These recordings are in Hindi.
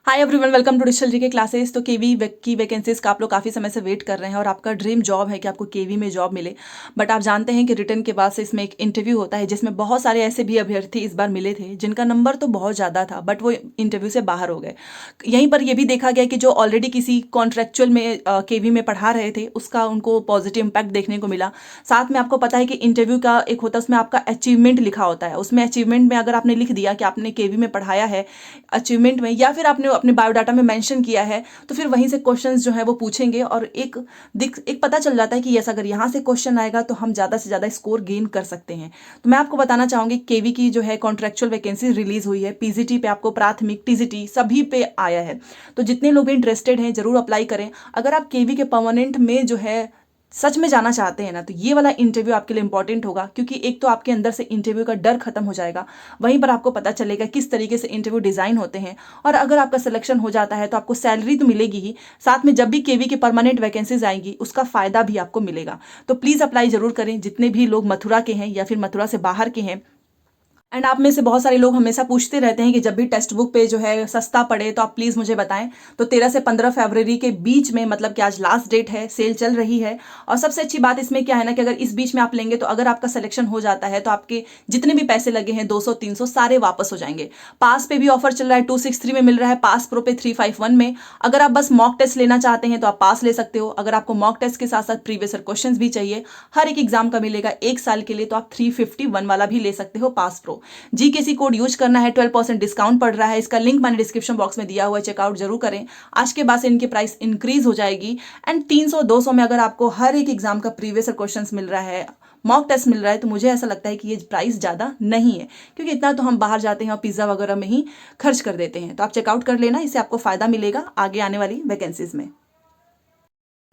Hi everyone, welcome to digital GK classes. तो केवी की वैकेंसीज का आप लोग काफ़ी समय से वेट कर रहे हैं और आपका ड्रीम जॉब है कि आपको केवी में जॉब मिले। बट आप जानते हैं कि रिटर्न के बाद से इसमें एक इंटरव्यू होता है जिसमें बहुत सारे ऐसे भी अभ्यर्थी इस बार मिले थे जिनका नंबर तो बहुत ज़्यादा था बट वो इंटरव्यू से बाहर हो गए। यहीं पर यह भी देखा गया कि जो ऑलरेडी किसी कॉन्ट्रेक्चुअल में केवी में पढ़ा रहे थे उसका उनको पॉजिटिव इम्पैक्ट देखने को मिला। साथ में आपको पता है कि इंटरव्यू का एक होता है, उसमें आपका अचीवमेंट लिखा होता है। उसमें अचीवमेंट में अगर आपने लिख दिया कि आपने केवी में पढ़ाया है अचीवमेंट में, या फिर आपने अपने बायोडाटा में मेंशन किया है, तो फिर वहीं से क्वेश्चंस जो है वो पूछेंगे और एक पता चल जाता है कि यस, अगर यहाँ से क्वेश्चन आएगा तो हम ज़्यादा से ज़्यादा स्कोर गेन कर सकते हैं। तो मैं आपको बताना चाहूँगी केवी की जो है कॉन्ट्रेक्चुअल वैकेंसी रिलीज हुई है। पीजीटी पे आपको, प्राथमिक, टीजीटी सभी पे आया है। तो जितने लोग भी इंटरेस्टेड हैं जरूर अप्लाई करें। अगर आप केवी के परमानेंट में जो है सच में जाना चाहते हैं ना, तो ये वाला इंटरव्यू आपके लिए इंपॉर्टेंट होगा, क्योंकि एक तो आपके अंदर से इंटरव्यू का डर खत्म हो जाएगा। वहीं पर आपको पता चलेगा किस तरीके से इंटरव्यू डिज़ाइन होते हैं, और अगर आपका सिलेक्शन हो जाता है तो आपको सैलरी तो मिलेगी ही, साथ में जब भी केवी की परमानेंट वैकेंसीज आएंगी उसका फ़ायदा भी आपको मिलेगा। तो प्लीज़ अप्लाई ज़रूर करें, जितने भी लोग मथुरा के हैं या फिर मथुरा से बाहर के हैं। एंड आप में से बहुत सारे लोग हमेशा पूछते रहते हैं कि जब भी टेक्स्ट बुक पे जो है सस्ता पड़े तो आप प्लीज़ मुझे बताएं। तो 13 से 15 फरवरी के बीच में, मतलब कि आज लास्ट डेट है, सेल चल रही है। और सबसे अच्छी बात इसमें क्या है ना कि अगर इस बीच में आप लेंगे तो अगर आपका सिलेक्शन हो जाता है तो आपके जितने भी पैसे लगे हैं 200-300 सारे वापस हो जाएंगे। पास पे भी ऑफर चल रहा है, 263 में मिल रहा है, पास प्रो पे 351 में। अगर आप बस मॉक टेस्ट लेना चाहते हैं तो आप पास ले सकते हो। अगर आपको मॉक टेस्ट के साथ साथ प्रीवियस क्वेश्चन भी चाहिए, हर एक एग्जाम का मिलेगा 1 साल के लिए, तो आप 351 वाला भी ले सकते हो, pass pro. GKC code use करना है, 12% डिस्काउंट पड़ रहा है। इसका लिंक मैंने डिस्क्रिप्शन बॉक्स में दिया हुआ है, चेकआउट जरूर करें। आज के बाद से इनकी प्राइस इंक्रीज हो जाएगी। एंड 300-200 में अगर आपको हर एक एग्जाम का प्रीवियस क्वेश्चन मिल रहा है, मॉक टेस्ट मिल रहा है, तो मुझे ऐसा लगता है कि ये प्राइस ज़्यादा नहीं है, क्योंकि इतना तो हम बाहर जाते हैं और पिज़्ज़ा वगैरह में ही खर्च कर देते हैं। तो आप चेकआउट कर लेना, इससे आपको फ़ायदा मिलेगा आगे आने वाली वैकेंसीज में।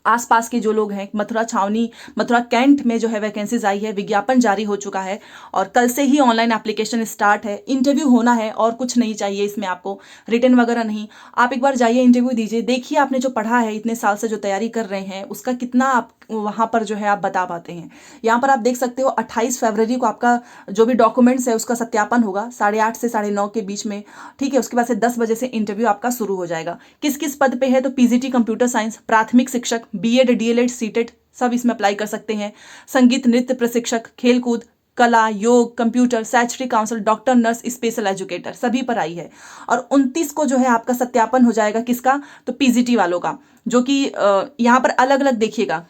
आसपास के जो लोग हैं, मथुरा छावनी, मथुरा कैंट में जो है वैकेंसीज आई है, विज्ञापन जारी हो चुका है और कल से ही ऑनलाइन एप्लीकेशन स्टार्ट है। इंटरव्यू होना है और कुछ नहीं चाहिए इसमें, आपको रिटर्न वगैरह नहीं। आप एक बार जाइए, इंटरव्यू दीजिए, देखिए आपने जो पढ़ा है, इतने साल से जो तैयारी कर रहे हैं, उसका कितना आप वहाँ पर जो है आप बता पाते हैं। यहाँ पर आप देख सकते हो 28 फरवरी को आपका जो भी डॉक्यूमेंट्स है उसका सत्यापन होगा 8:30 से 9:30 के बीच में। ठीक है, उसके बाद से 10 बजे से इंटरव्यू आपका शुरू हो जाएगा। किस किस पद पे है, तो पीजीटी कंप्यूटर साइंस, प्राथमिक शिक्षक, बीएड, डीएलएड, सीटेट सब इसमें अप्लाई कर सकते हैं। संगीत नृत्य प्रशिक्षक, खेलकूद, कला, योग, कंप्यूटर, सैचुरी काउंसिल, डॉक्टर, नर्स, स्पेशल एजुकेटर सभी पर आई है। और 29 को जो है आपका सत्यापन हो जाएगा, किसका, तो पीजीटी वालों का, जो कि यहाँ पर अलग अलग देखिएगा,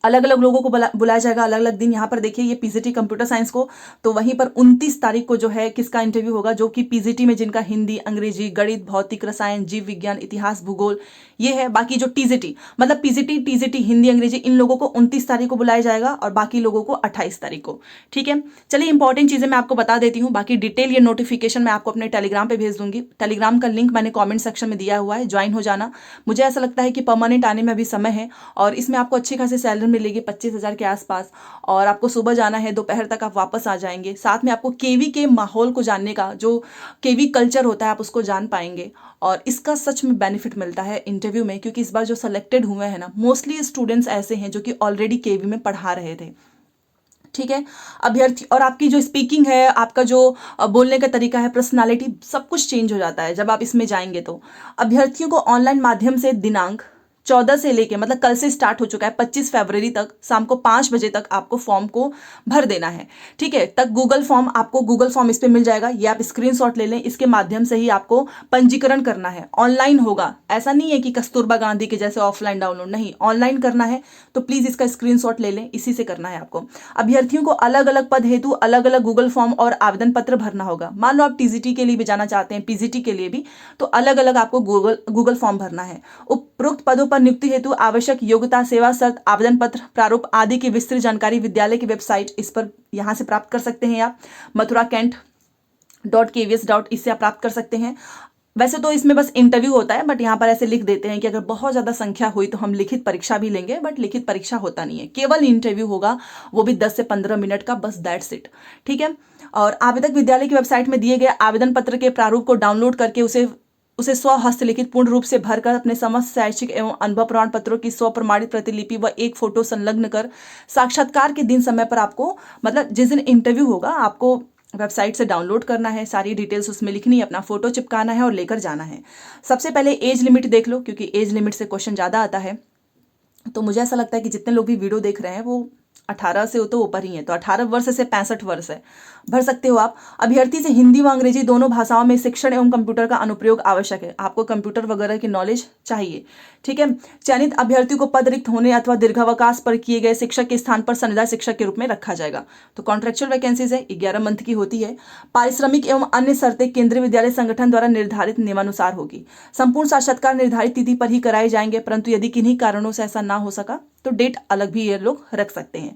अलग अलग लोगों को बुलाया जाएगा अलग अलग दिन। यहाँ पर देखिए ये पीजीटी कंप्यूटर साइंस को, तो वहीं पर 29 तारीख को जो है किसका इंटरव्यू होगा, जो कि पीजीटी में जिनका हिंदी, अंग्रेजी, गणित, भौतिक, रसायन, जीव विज्ञान, इतिहास, भूगोल ये है। बाकी जो टीजीटी, मतलब पीजीटी, टीजीटी, हिंदी, अंग्रेजी, इन लोगों को 29 तारीख को बुलाया जाएगा और बाकी लोगों को 28 तारीख को। ठीक है, चलिए इंपॉर्टेंट चीजें मैं आपको बता देती हूँ। बाकी डिटेल ये नोटिफिकेशन मैं आपको अपने टेलीग्राम पे भेज दूंगी। टेलीग्राम का लिंक मैंने कॉमेंट सेक्शन में दिया हुआ है, ज्वाइन हो जाना। मुझे ऐसा लगता है कि परमानेंट आने में अभी समय है और इसमें आपको अच्छी खासी सैलरी मिलेगी 25,000 के आसपास। और आपको सुबह जाना है, दोपहर तक आप वापस आ जाएंगे। साथ में आपको केवी के माहौल को जानने का, जो केवी कल्चर होता है, आप उसको जान पाएंगे। और इसका सच में बेनिफिट मिलता है इंटरव्यू में, क्योंकि इस बार जो सेलेक्टेड हुए हैं ना, मोस्टली स्टूडेंट्स ऐसे हैं जो कि ऑलरेडी केवी में पढ़ा रहे थे। ठीक है, अभ्यर्थी, और आपकी जो स्पीकिंग है, आपका जो बोलने का तरीका है, पर्सनालिटी, सब कुछ चेंज हो जाता है जब आप इसमें जाएंगे। तो अभ्यर्थियों को ऑनलाइन माध्यम से दिनांक 14 से लेके, मतलब कल से स्टार्ट हो चुका है, 25 फरवरी तक शाम को 5 बजे तक आपको फॉर्म को भर देना है। ठीक है, तक गूगल फॉर्म, आपको गूगल फॉर्म इस पे मिल जाएगा, ये आप स्क्रीनशॉट ले लें। इसके माध्यम से ही आपको पंजीकरण करना है, ऑनलाइन होगा। ऐसा नहीं है कि कस्तूरबा गांधी के जैसे ऑफलाइन डाउनलोड, नहीं, ऑनलाइन करना है। तो प्लीज इसका स्क्रीनशॉट ले लें, इसी से करना है आपको। अभ्यर्थियों को अलग अलग पद हेतु अलग अलग गूगल फॉर्म और आवेदन पत्र भरना होगा। मान लो आप टीजीटी के लिए भी जाना चाहते हैं, पीजीटी के लिए भी, तो अलग अलग आपको गूगल फॉर्म भरना है। उपरोक्त पदों पर नियुक्ति हेतु आवश्यक योग्यता, सेवा शर्त, आवेदन पत्र, प्रारूप आदि की विस्तृत जानकारी विद्यालय की वेबसाइट, इस पर यहाँ से प्राप्त कर सकते हैं आप, mathura-kent.kvs. इससे आप प्राप्त कर सकते हैं। वैसे तो इसमें बस इंटरव्यू होता है, बट यहाँ पर ऐसे लिख देते हैं कि अगर बहुत ज़्यादा संख्या हुई तो हम लिखित परीक्षा भी लेंगे, बट लिखित परीक्षा होता नहीं है, केवल इंटरव्यू होगा, वो भी 10 से 15 मिनट का, बस दैट्स इट। ठीक है, और आवेदक विद्यालय की वेबसाइट में दिए गए आवेदन पत्र के प्रारूप को डाउनलोड करके उसे स्व हस्तलिखित पूर्ण रूप से भरकर अपने समस्त शैक्षिक एवं अनुभव प्रमाण पत्रों की स्व प्रमाणित प्रतिलिपि व एक फोटो संलग्न कर साक्षात्कार के दिन समय पर आपको, मतलब जिस दिन इंटरव्यू होगा, आपको वेबसाइट से डाउनलोड करना है, सारी डिटेल्स उसमें लिखनी है, अपना फोटो चिपकाना है और लेकर जाना है। सबसे पहले एज लिमिट देख लो, क्योंकि एज लिमिट से क्वेश्चन ज़्यादा आता है। तो मुझे ऐसा लगता है कि जितने लोग भी वीडियो देख रहे हैं वो 18 से तो ऊपर ही है, तो 18 वर्ष से 65 वर्ष है, भर सकते हो आप। अभ्यर्थी से हिंदी व अंग्रेजी दोनों भाषाओं में शिक्षण एवं कंप्यूटर का अनुप्रयोग आवश्यक है, आपको कंप्यूटर वगैरह की नॉलेज चाहिए, ठीक है। चयनित अभ्यर्थी को पद रिक्त होने अथवा दीर्घावकाश पर किए गए शिक्षक के स्थान पर संविदा शिक्षक के रूप में रखा जाएगा। तो कॉन्ट्रेक्चुअल वैकेंसीज है, 11 मंथ की होती है। पारिश्रमिक एवं अन्य शर्तें केंद्रीय विद्यालय संगठन द्वारा निर्धारित नियमानुसार होगी। संपूर्ण साक्षात्कार निर्धारित तिथि पर ही कराए जाएंगे, परंतु यदि किन्हीं कारणों से ऐसा ना हो सका तो डेट अलग भी ये लोग रख सकते हैं।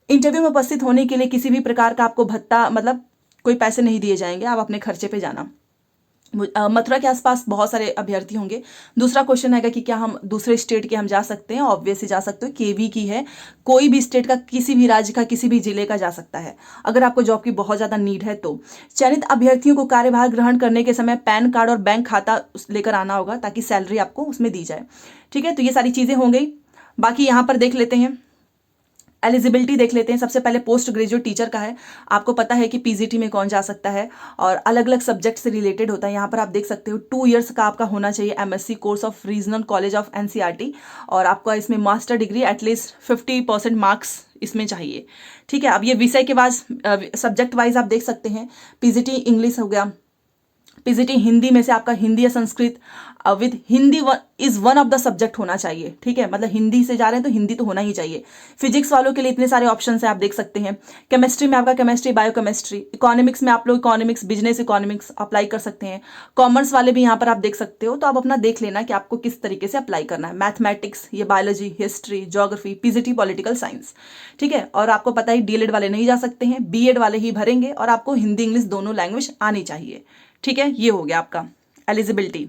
इंटरव्यू में उपस्थित होने के लिए किसी भी प्रकार का आपको भत्ता मतलब कोई पैसे नहीं दिए जाएंगे, आप अपने खर्चे पे जाना। मथुरा के आसपास बहुत सारे अभ्यर्थी होंगे। दूसरा क्वेश्चन है कि क्या हम दूसरे स्टेट के हम जा सकते हैं? ऑब्वियसली जा सकते हो, केवी की है, कोई भी स्टेट का, किसी भी राज्य का, किसी भी जिले का जा सकता है अगर आपको जॉब की बहुत ज़्यादा नीड है तो। चयनित अभ्यर्थियों को कार्यभार ग्रहण करने के समय पैन कार्ड और बैंक खाता लेकर आना होगा ताकि सैलरी आपको उसमें दी जाए, ठीक है। तो ये सारी चीज़ें हो गई। बाकी यहाँ पर देख लेते हैं, एलिजिबिलिटी देख लेते हैं। सबसे पहले पोस्ट ग्रेजुएट टीचर का है, आपको पता है कि पीजीटी में कौन जा सकता है और अलग अलग सब्जेक्ट से रिलेटेड होता है। यहाँ पर आप देख सकते हो 2 इयर्स का आपका होना चाहिए MSc course of regional college of NCERT, और आपका इसमें मास्टर डिग्री एटलीस्ट 50% मार्क्स इसमें चाहिए, ठीक है। अब ये विषय के बाद सब्जेक्ट वाइज आप देख सकते हैं, पीजीटी इंग्लिश हो गया, पीजीटी हिंदी में से आपका हिंदी या Sanskrit with Hindi is one of the subject होना चाहिए, ठीक है। मतलब हिंदी से जा रहे हैं तो हिंदी तो होना ही चाहिए। फिजिक्स वालों के लिए इतने सारे ऑप्शन है, आप देख सकते हैं। केमिस्ट्री में आपका केमिस्ट्री, बायोकेमिस्ट्री। इकोनॉमिक्स में आप लोग इकोनॉमिक्स, बिजनेस इकोनॉमिक्स अप्लाई कर सकते हैं। कॉमर्स वाले भी यहाँ पर आप देख सकते हो, तो आप अपना देख लेना कि आपको किस तरीके से अप्लाई करना है। मैथमेटिक्स, ये biology, history, geography, PGT political science, ठीक है। और आपको पता है डीएलएड वाले नहीं जा सकते हैं, बीएड वाले ही भरेंगे, और आपको हिंदी इंग्लिश दोनों लैंग्वेज आनी चाहिए, ठीक है। ये हो गया आपका eligibility.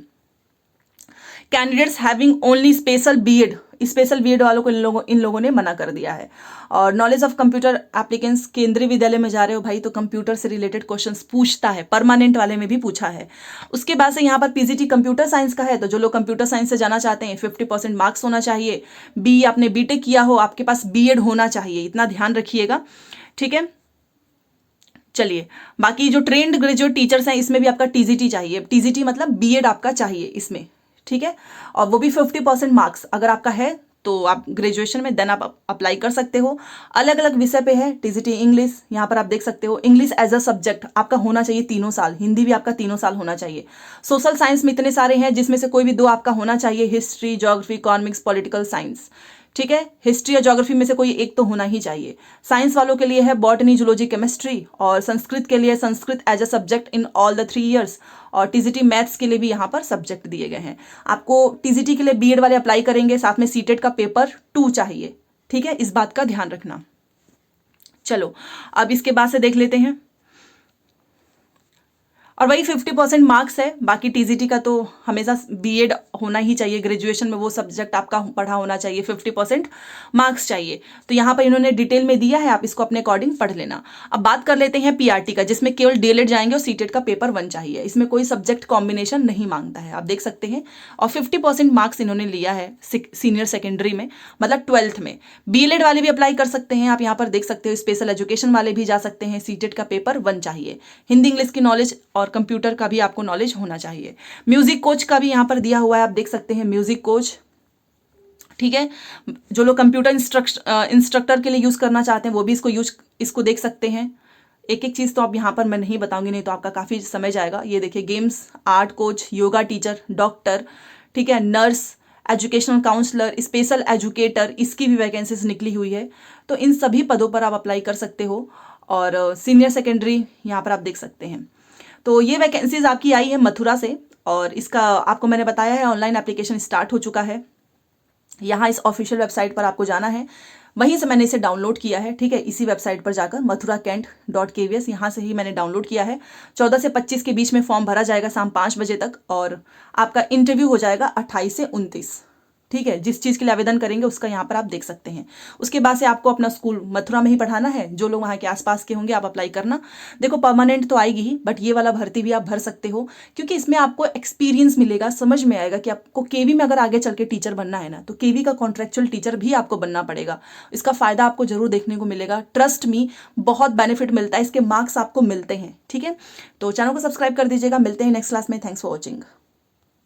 Candidates having only special BEd, special BEd वालों को इन लोगों ने मना कर दिया है। और नॉलेज ऑफ कंप्यूटर एप्लीकेंट्स, केंद्रीय विद्यालय में जा रहे हो भाई तो कंप्यूटर से रिलेटेड क्वेश्चंस पूछता है, परमानेंट वाले में भी पूछा है। उसके बाद से यहाँ पर पीजीटी कंप्यूटर साइंस का है, तो जो लोग कंप्यूटर साइंस से जाना चाहते हैं 50% मार्क्स होना चाहिए। बी आपने बीटेक किया हो, आपके पास बीएड होना चाहिए, इतना ध्यान रखिएगा, ठीक है। चलिए, बाकी जो ट्रेंड ग्रेजुएट टीचर्स हैं इसमें भी आपका टीजीटी चाहिए, टीजीटी मतलब बीएड आपका चाहिए इसमें, ठीक है। और वो भी 50% मार्क्स अगर आपका है तो आप ग्रेजुएशन में देन आप अप्लाई कर सकते हो। अलग अलग विषय पे है टीजीटी इंग्लिश, यहाँ पर आप देख सकते हो इंग्लिश एज अ सब्जेक्ट आपका होना चाहिए 3 साल, हिंदी भी आपका 3 साल होना चाहिए। सोशल साइंस में इतने सारे हैं जिसमें से कोई भी 2 आपका होना चाहिए, history, geography, economics, political science, ठीक है। हिस्ट्री या ज्योग्राफी में से कोई एक तो होना ही चाहिए। साइंस वालों के लिए है बॉटनी, जूलॉजी, केमिस्ट्री, और संस्कृत के लिए Sanskrit as a subject in all the 3 years, और टीजीटी मैथ्स के लिए भी यहाँ पर सब्जेक्ट दिए गए हैं। आपको टीजीटी के लिए बीएड वाले अप्लाई करेंगे, साथ में सीटेट का पेपर 2 चाहिए, ठीक है, इस बात का ध्यान रखना। चलो अब इसके बाद से देख लेते हैं, और वही 50% मार्क्स है। बाकी टीजीटी का तो हमेशा बीएड होना ही चाहिए, ग्रेजुएशन में वो सब्जेक्ट आपका पढ़ा होना चाहिए, 50% मार्क्स चाहिए। तो यहाँ पर इन्होंने डिटेल में दिया है, आप इसको अपने अकॉर्डिंग पढ़ लेना। अब बात कर लेते हैं पीआरटी का, जिसमें केवल डीएलएड जाएंगे और सीटेट का पेपर 1 चाहिए। इसमें कोई सब्जेक्ट कॉम्बिनेशन नहीं मांगता है, आप देख सकते हैं। और 50% मार्क्स इन्होंने लिया है सीनियर सेकेंडरी में, मतलब 12th में। बीएलएड वाले भी अप्लाई कर सकते हैं, आप यहाँ पर देख सकते हो। स्पेशल एजुकेशन वाले भी जा सकते हैं। सीटेट का पेपर 1 चाहिए। हिंदी इंग्लिश की नॉलेज और कंप्यूटर का भी आपको नॉलेज होना चाहिए। म्यूजिक कोच का भी यहाँ पर दिया हुआ है, आप देख सकते हैं म्यूजिक कोच, ठीक है। जो लोग कंप्यूटर इंस्ट्रक्टर के लिए यूज करना चाहते हैं वो भी इसको देख सकते हैं। एक एक चीज तो आप यहाँ पर मैं नहीं बताऊंगी, नहीं तो आपका काफी समय जाएगा। ये देखिए games, art coach, yoga teacher, doctor, ठीक है, nurse, educational counsellor, special educator, इसकी भी वैकेंसीज निकली हुई है। तो इन सभी पदों पर आप अप्लाई कर सकते हो। और सीनियर सेकेंडरी यहाँ पर आप देख सकते हैं। तो ये वैकेंसीज आपकी आई है मथुरा से, और इसका आपको मैंने बताया है ऑनलाइन एप्लीकेशन स्टार्ट हो चुका है। यहाँ इस ऑफिशियल वेबसाइट पर आपको जाना है, वहीं से मैंने इसे डाउनलोड किया है, ठीक है। इसी वेबसाइट पर जाकर mathura-kent.kvs, यहाँ से ही मैंने डाउनलोड किया है। 14 से 25 के बीच में फॉर्म भरा जाएगा शाम 5 बजे तक, और आपका इंटरव्यू हो जाएगा 28 से 29, ठीक है, जिस चीज़ के लिए आवेदन करेंगे उसका यहाँ पर आप देख सकते हैं। उसके बाद से आपको अपना स्कूल मथुरा में ही पढ़ाना है, जो लोग वहाँ के आसपास के होंगे आप अप्लाई करना। देखो परमानेंट तो आएगी ही, बट ये वाला भर्ती भी आप भर सकते हो, क्योंकि इसमें आपको एक्सपीरियंस मिलेगा, समझ में आएगा कि आपको केवी में अगर आगे चल के टीचर बनना है ना, तो केवी का कॉन्ट्रेक्चुअल टीचर भी आपको बनना पड़ेगा। इसका फायदा आपको जरूर देखने को मिलेगा, ट्रस्ट मी, बहुत बेनिफिट मिलता है, इसके मार्क्स आपको मिलते हैं। ठीक है, तो चैनल को सब्सक्राइब कर दीजिएगा। मिलते हैं नेक्स्ट क्लास में। Thanks for watching.